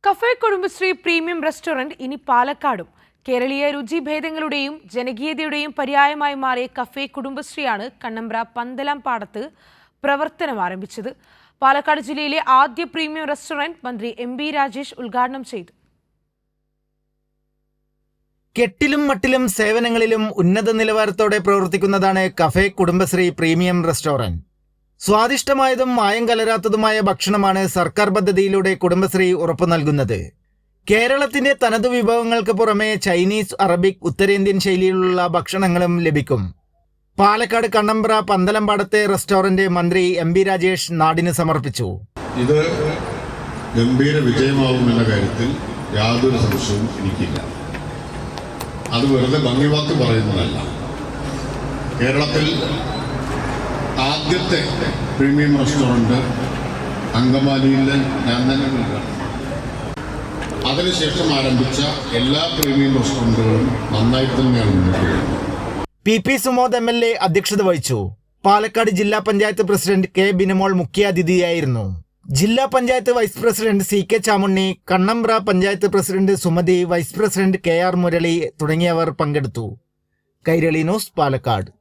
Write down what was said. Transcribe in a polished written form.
Cafe Kudumbashree premium restaurant ഇനി പാലക്കാടും. കേരളീയ രുചിഭേദങ്ങളുടെയും ജനകീയതയുടെയും പര്യായമായി മാറിയ കഫേ കുടുംബശ്രീയാണ് കണ്ണമ്പ്ര പന്തലംപാടത്ത് പ്രവർത്തനം ആരംഭിച്ചത്. പാലക്കാട് ജില്ലയിലെ ആദ്യ പ്രീമിയം റെസ്റ്റോറന്റ് മന്ത്രി MB രാജേഷ് ഉദ്ഘാടനം ചെയ്തു. കെട്ടിലും മട്ടിലും സേവനങ്ങളിലും ഉന്നത നിലവാരത്തോടെ പ്രവർത്തിക്കുന്നതാണ് കഫേ കുടുംബശ്രീ പ്രീമിയം റെസ്റ്റോറന്റ്. സ്വാദിഷ്ടമായതും മായം കലരാത്തതുമായ ഭക്ഷണമാണ് സർക്കാർ പദ്ധതിയിലൂടെ കുടുംബശ്രീ ഉറപ്പു നൽകുന്നത്. കേരളത്തിന്റെ തനതു വിഭവങ്ങൾക്ക് പുറമെ ചൈനീസ്, അറബിക്, ഉത്തരേന്ത്യൻ ശൈലിയിലുള്ള ഭക്ഷണങ്ങളും ലഭിക്കും. പാലക്കാട് കണ്ണമ്പ്ര പന്തലംപാടത്തെ റെസ്റ്റോറന്റ് മന്ത്രി MB രാജേഷ് നാടിന് സമർപ്പിച്ചു. ഇത് ഗംഭീര വിജയമാവുമെന്ന കാര്യത്തിൽ യാതൊരു സംശയവും എനിക്കില്ല. അത് വെറുതെ ഭംഗിവാക്ക് പറയുന്നതല്ല. കേരളത്തിൽ ആദ്യത്തെ പ്രീമിയം റെസ്റ്റോറൻറ്റ് അങ്കമാലിയിൽ ഞാൻ തന്നെ നൽകാം. അതിനുശേഷം ആരംഭിച്ച എല്ലാ പ്രീമിയം റെസ്റ്റോറൻറ്റുകളും നന്നായി തന്നെയാണ് മുന്നോട്ട് പോകുന്നത്. PP സുമോദ് MLA അധ്യക്ഷത വഹിച്ചു. പാലക്കാട് ജില്ലാ പഞ്ചായത്ത് പ്രസിഡന്റ് K ബിനുമോൾ മുഖ്യാതിഥിയായിരുന്നു. ജില്ലാ panchayat vice president CK Chamunni, Kannambra panchayat president Sumathi, vice president KR Murali തുടങ്ങിയവർ പങ്കെടുത്തു. കൈരളി ന്യൂസ്, പാലക്കാട്.